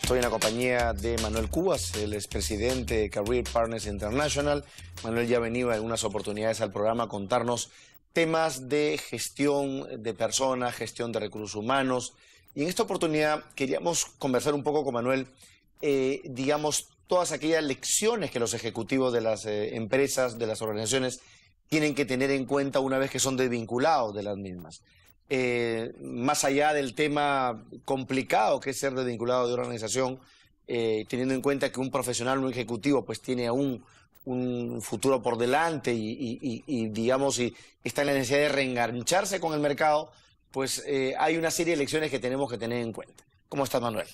Estoy en la compañía de Manuel Cubas, el expresidente de Career Partners International. Manuel ya ha venido en unas oportunidades al programa a contarnos temas de gestión de personas, gestión de recursos humanos. Y en esta oportunidad queríamos conversar un poco con Manuel, digamos, todas aquellas lecciones que los ejecutivos de las empresas, de las organizaciones, tienen que tener en cuenta una vez que son desvinculados de las mismas. Más allá del tema complicado que es ser desvinculado de una organización, teniendo en cuenta que un profesional, un ejecutivo, pues tiene aún un futuro por delante y digamos, y está en la necesidad de reengancharse con el mercado, pues hay una serie de lecciones que tenemos que tener en cuenta. ¿Cómo estás, Manuel?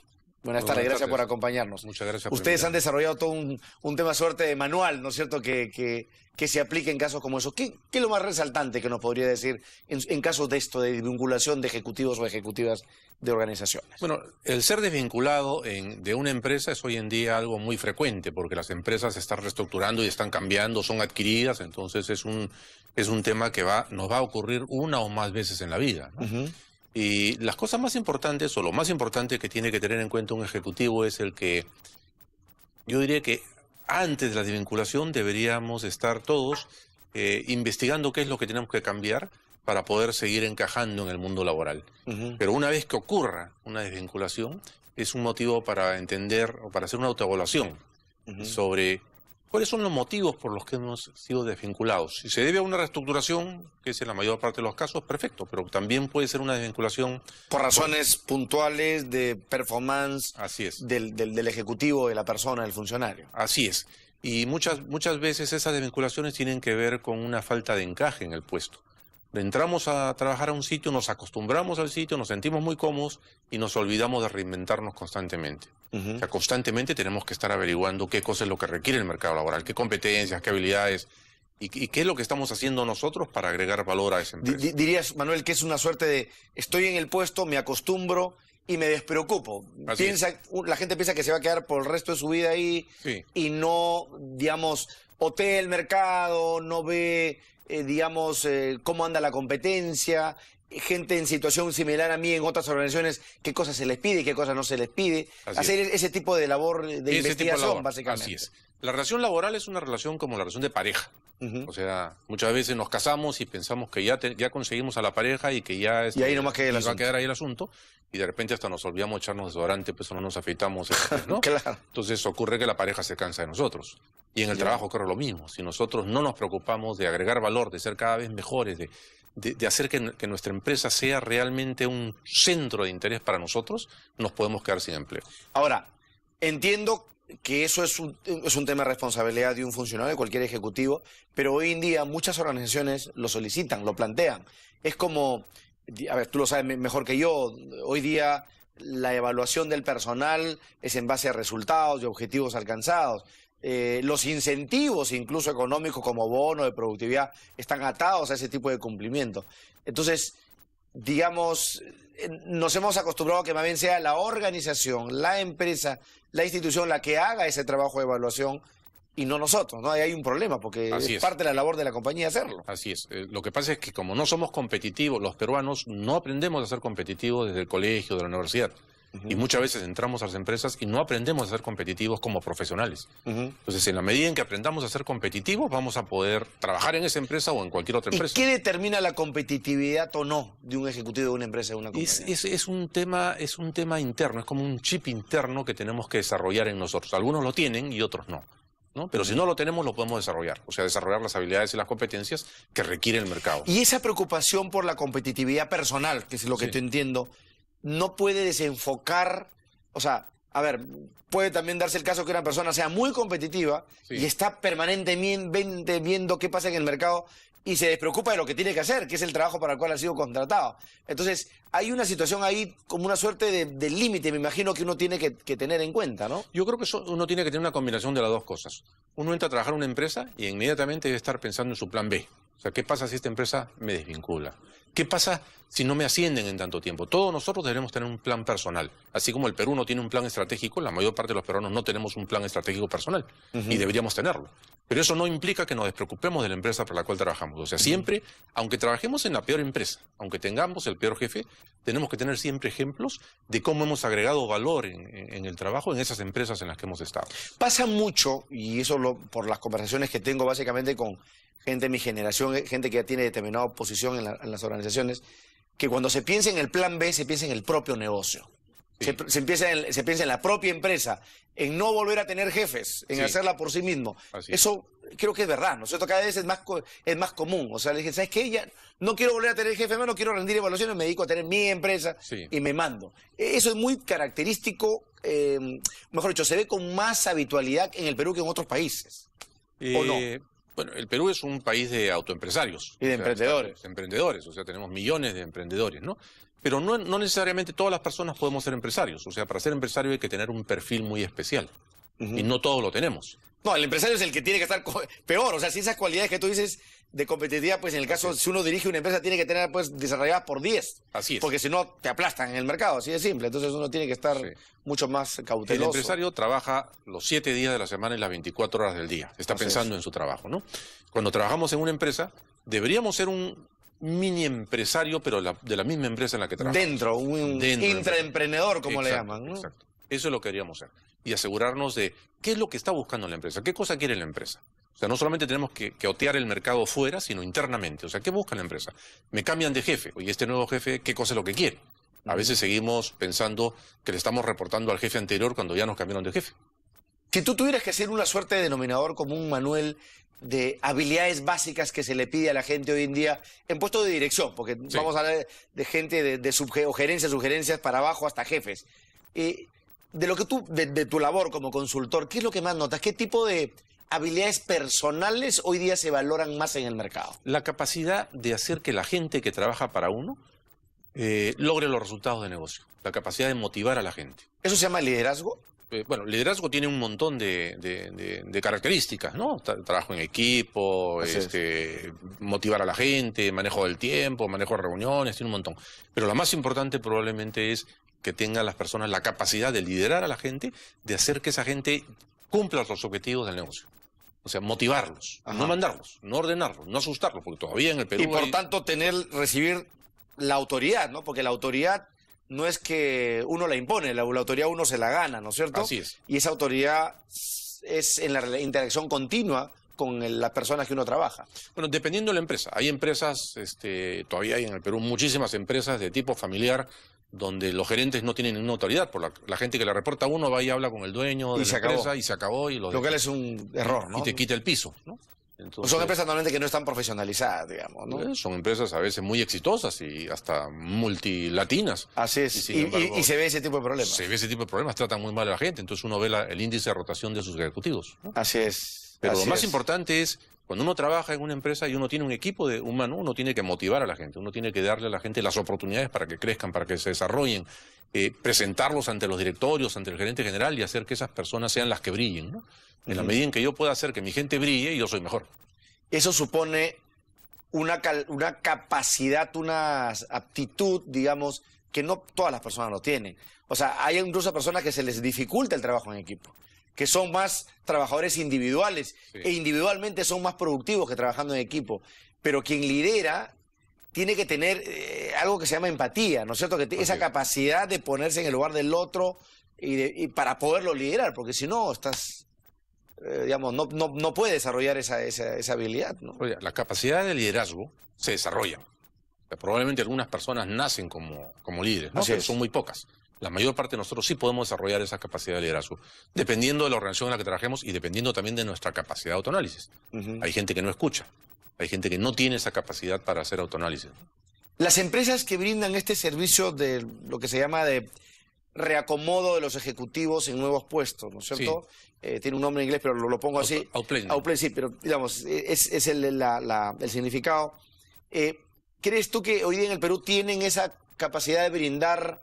Buenas tardes, gracias por acompañarnos. Muchas gracias. Ustedes han desarrollado todo un tema suerte de manual, ¿no es cierto?, que se aplique en casos como esos. ¿Qué es lo más resaltante que nos podría decir en casos de esto, de vinculación de ejecutivos o ejecutivas de organizaciones? Bueno, el ser desvinculado de una empresa es hoy en día algo muy frecuente, porque las empresas se están reestructurando y están cambiando, son adquiridas, entonces es un tema que nos va a ocurrir una o más veces en la vida, ¿no? Y las cosas más importantes, o lo más importante que tiene que tener en cuenta un ejecutivo es el que, yo diría que antes de la desvinculación deberíamos estar todos investigando qué es lo que tenemos que cambiar para poder seguir encajando en el mundo laboral. Pero una vez que ocurra una desvinculación, es un motivo para entender o para hacer una autoevaluación sobre cuáles son los motivos por los que hemos sido desvinculados. Si se debe a una reestructuración, que es en la mayor parte de los casos, perfecto, pero también puede ser una desvinculación por razones puntuales de performance. Así es. Del ejecutivo, de la persona, del funcionario. Así es. Y muchas veces esas desvinculaciones tienen que ver con una falta de encaje en el puesto. Entramos a trabajar a un sitio, nos acostumbramos al sitio, nos sentimos muy cómodos y nos olvidamos de reinventarnos constantemente. O sea, constantemente tenemos que estar averiguando qué cosa es lo que requiere el mercado laboral, qué competencias, qué habilidades y qué es lo que estamos haciendo nosotros para agregar valor a esa empresa. Dirías, Manuel, que es una suerte de estoy en el puesto, me acostumbro y me despreocupo. La gente piensa que se va a quedar por el resto de su vida ahí, sí, y no, digamos, otea el mercado, no ve, digamos, cómo anda la competencia, gente en situación similar a mí en otras organizaciones, qué cosas se les pide y qué cosas no se les pide. Hacer ese tipo de labor de investigación, básicamente. Así es. La relación laboral es una relación como la relación de pareja. O sea, muchas veces nos casamos y pensamos que ya conseguimos a la pareja y que ya y ahí nomás va a quedar ahí el asunto, y de repente hasta nos olvidamos echarnos desodorante, pues no nos afeitamos, ¿no? Claro. Entonces ocurre que la pareja se cansa de nosotros. Y en el trabajo ocurre lo mismo. Si nosotros no nos preocupamos de agregar valor, de ser cada vez mejores, de hacer que nuestra empresa sea realmente un centro de interés para nosotros, nos podemos quedar sin empleo. Ahora, entiendo que eso es un tema de responsabilidad de un funcionario, de cualquier ejecutivo, pero hoy en día muchas organizaciones lo solicitan, lo plantean. Es como, a ver, tú lo sabes mejor que yo, hoy día la evaluación del personal es en base a resultados y objetivos alcanzados. Los incentivos, incluso económicos, como bono de productividad, están atados a ese tipo de cumplimiento. Entonces, digamos, nos hemos acostumbrado a que más bien sea la organización, la empresa, la institución la que haga ese trabajo de evaluación y no nosotros, ¿no? Ahí hay un problema porque es parte de la labor de la compañía hacerlo. Así es. Lo que pasa es que como no somos competitivos, los peruanos no aprendemos a ser competitivos desde el colegio, de la universidad. Y muchas veces entramos a las empresas y no aprendemos a ser competitivos como profesionales. Entonces, en la medida en que aprendamos a ser competitivos, vamos a poder trabajar en esa empresa o en cualquier otra empresa. ¿Y qué determina la competitividad o no de un ejecutivo de una empresa, de una compañía? Es un tema interno, es como un chip interno que tenemos que desarrollar en nosotros. Algunos lo tienen y otros no. Pero si no lo tenemos, lo podemos desarrollar. O sea, desarrollar las habilidades y las competencias que requiere el mercado. Y esa preocupación por la competitividad personal, que es lo que te entiendo, no puede desenfocar, o sea, a ver, puede también darse el caso que una persona sea muy competitiva y está permanentemente viendo qué pasa en el mercado y se despreocupa de lo que tiene que hacer, que es el trabajo para el cual ha sido contratado. Entonces, hay una situación ahí como una suerte de límite, me imagino, que uno tiene que tener en cuenta, ¿no? Yo creo que uno tiene que tener una combinación de las dos cosas. Uno entra a trabajar en una empresa y inmediatamente debe estar pensando en su plan B. O sea, ¿qué pasa si esta empresa me desvincula? ¿Qué pasa si no me ascienden en tanto tiempo? Todos nosotros debemos tener un plan personal. Así como el Perú no tiene un plan estratégico, la mayor parte de los peruanos no tenemos un plan estratégico personal. Y deberíamos tenerlo. Pero eso no implica que nos despreocupemos de la empresa para la cual trabajamos. O sea, siempre, aunque trabajemos en la peor empresa, aunque tengamos el peor jefe, tenemos que tener siempre ejemplos de cómo hemos agregado valor en el trabajo en esas empresas en las que hemos estado. Pasa mucho, y eso por las conversaciones que tengo básicamente con gente de mi generación, gente que ya tiene determinada posición en las organizaciones, que cuando se piensa en el plan B, se piensa en el propio negocio. Sí. Se piensa en la propia empresa, en no volver a tener jefes, en hacerla por sí mismo. Eso creo que es verdad, ¿no es cierto? Cada vez es más común. O sea, le dije, ¿sabes qué? Ya no quiero volver a tener jefe, no quiero rendir evaluaciones, me dedico a tener mi empresa y me mando. Eso es muy característico, mejor dicho, se ve con más habitualidad en el Perú que en otros países. ¿O no? Bueno, el Perú es un país de autoempresarios. Y de emprendedores. Emprendedores, o sea, tenemos millones de emprendedores, ¿no? Pero no necesariamente todas las personas podemos ser empresarios. O sea, para ser empresario hay que tener un perfil muy especial. Y no todos lo tenemos. No, el empresario es el que tiene que estar peor. O sea, si esas cualidades que tú dices de competitividad, pues en el caso, si uno dirige una empresa, tiene que tener pues desarrolladas por 10. Así es. Porque si no, te aplastan en el mercado, así de simple. Entonces uno tiene que estar mucho más cauteloso. El empresario trabaja los 7 días de la semana y las 24 horas del día. Está pensando en su trabajo, ¿no? Cuando trabajamos en una empresa, deberíamos ser un mini empresario, pero de la misma empresa en la que trabajamos. Dentro, un intraemprendedor, como le llaman, ¿no? Exacto. Eso es lo que queríamos hacer. Y asegurarnos de qué es lo que está buscando la empresa, qué cosa quiere la empresa. O sea, no solamente tenemos que otear el mercado fuera, sino internamente. O sea, ¿qué busca la empresa? Me cambian de jefe. Oye, este nuevo jefe, ¿qué cosa es lo que quiere? A veces seguimos pensando que le estamos reportando al jefe anterior cuando ya nos cambiaron de jefe. Si tú tuvieras que hacer una suerte de denominador común, Manuel, de habilidades básicas que se le pide a la gente hoy en día en puestos de dirección, porque vamos a hablar de gente de sugerencias para abajo hasta jefes. De lo que de tu labor como consultor, ¿qué es lo que más notas? ¿Qué tipo de habilidades personales hoy día se valoran más en el mercado? La capacidad de hacer que la gente que trabaja para uno logre los resultados de negocio. La capacidad de motivar a la gente. ¿Eso se llama liderazgo? Bueno, liderazgo tiene un montón de características, ¿no? Trabajo en equipo, motivar a la gente, manejo del tiempo, manejo de reuniones, tiene un montón. Pero lo más importante probablemente es que tengan las personas la capacidad de liderar a la gente, de hacer que esa gente cumpla los objetivos del negocio. O sea, motivarlos, no mandarlos, no ordenarlos, no asustarlos, porque todavía en el Perú y por tanto recibir la autoridad, ¿no? Porque la autoridad no es que uno la impone, la autoridad uno se la gana, ¿no es cierto? Así es. Y esa autoridad es en la interacción continua con las personas que uno trabaja. Bueno, dependiendo de la empresa. Hay empresas, todavía hay en el Perú muchísimas empresas de tipo familiar donde los gerentes no tienen ninguna autoridad. Por la gente que le reporta a uno va y habla con el dueño de la empresa y se acabó. Lo cual es un error, ¿no? Y te quita el piso, ¿no? Entonces, son empresas normalmente que no están profesionalizadas, digamos, ¿no? Son empresas a veces muy exitosas y hasta multilatinas. Así es. Y se ve ese tipo de problemas. Se ve ese tipo de problemas, tratan muy mal a la gente. Entonces uno ve el índice de rotación de sus ejecutivos, ¿no? Así es. Pero lo más importante es, cuando uno trabaja en una empresa y uno tiene un equipo humano, uno tiene que motivar a la gente, uno tiene que darle a la gente las oportunidades para que crezcan, para que se desarrollen, presentarlos ante los directorios, ante el gerente general y hacer que esas personas sean las que brillen, ¿no? En la medida en que yo pueda hacer que mi gente brille, yo soy mejor. Eso supone una capacidad, una aptitud, digamos, que no todas las personas lo tienen. O sea, hay incluso personas que se les dificulta el trabajo en equipo, que son más trabajadores individuales e individualmente son más productivos que trabajando en equipo. Pero quien lidera tiene que tener algo que se llama empatía, ¿no es cierto? Esa capacidad de ponerse en el lugar del otro y para poderlo liderar, porque si no estás... digamos, no puede desarrollar esa habilidad, ¿no? Oye, la capacidad de liderazgo se desarrolla. O sea, probablemente algunas personas nacen como líderes, ¿no? Pero son muy pocas. La mayor parte de nosotros sí podemos desarrollar esa capacidad de liderazgo, dependiendo de la organización en la que trabajemos y dependiendo también de nuestra capacidad de autoanálisis. Hay gente que no escucha, hay gente que no tiene esa capacidad para hacer autoanálisis. Las empresas que brindan este servicio de lo que se llama de reacomodo de los ejecutivos en nuevos puestos, ¿no es cierto? Sí. Tiene un nombre en inglés, pero lo pongo así. Outplacement, sí, pero digamos, es el significado. ¿Crees tú que hoy día en el Perú tienen esa capacidad de brindar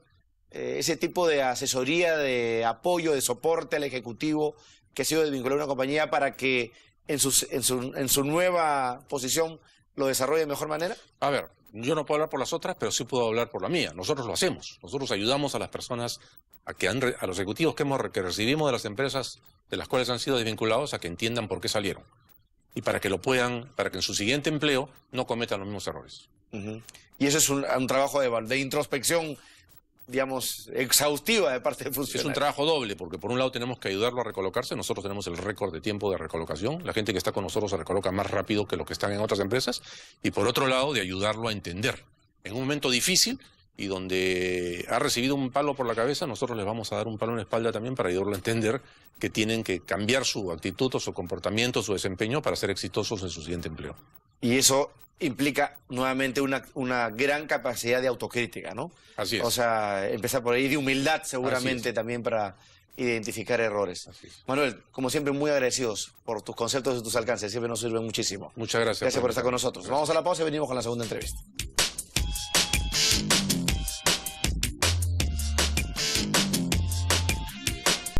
ese tipo de asesoría, de apoyo, de soporte al ejecutivo que ha sido desvinculado a una compañía para que en su nueva posición lo desarrolle de mejor manera? A ver, yo no puedo hablar por las otras, pero sí puedo hablar por la mía. Nosotros lo hacemos. Nosotros ayudamos a las personas, a los ejecutivos que recibimos de las empresas de las cuales han sido desvinculados, a que entiendan por qué salieron. Y para que para que en su siguiente empleo no cometan los mismos errores. Y eso es un trabajo de introspección, digamos, exhaustiva de parte del funcionario. Es un trabajo doble, porque por un lado tenemos que ayudarlo a recolocarse. Nosotros tenemos el récord de tiempo de recolocación. La gente que está con nosotros se recoloca más rápido que los que están en otras empresas. Y por otro lado, de ayudarlo a entender. En un momento difícil y donde ha recibido un palo por la cabeza, nosotros les vamos a dar un palo en la espalda también para ayudarlo a entender que tienen que cambiar su actitud o su comportamiento, su desempeño para ser exitosos en su siguiente empleo. Y eso implica nuevamente una gran capacidad de autocrítica, ¿no? Así es. O sea, empezar por ahí, de humildad seguramente también para identificar errores. Manuel, como siempre, muy agradecidos por tus conceptos y tus alcances. Siempre nos sirven muchísimo. Muchas gracias. Gracias por estar con nosotros. Gracias. Vamos a la pausa y venimos con la segunda entrevista.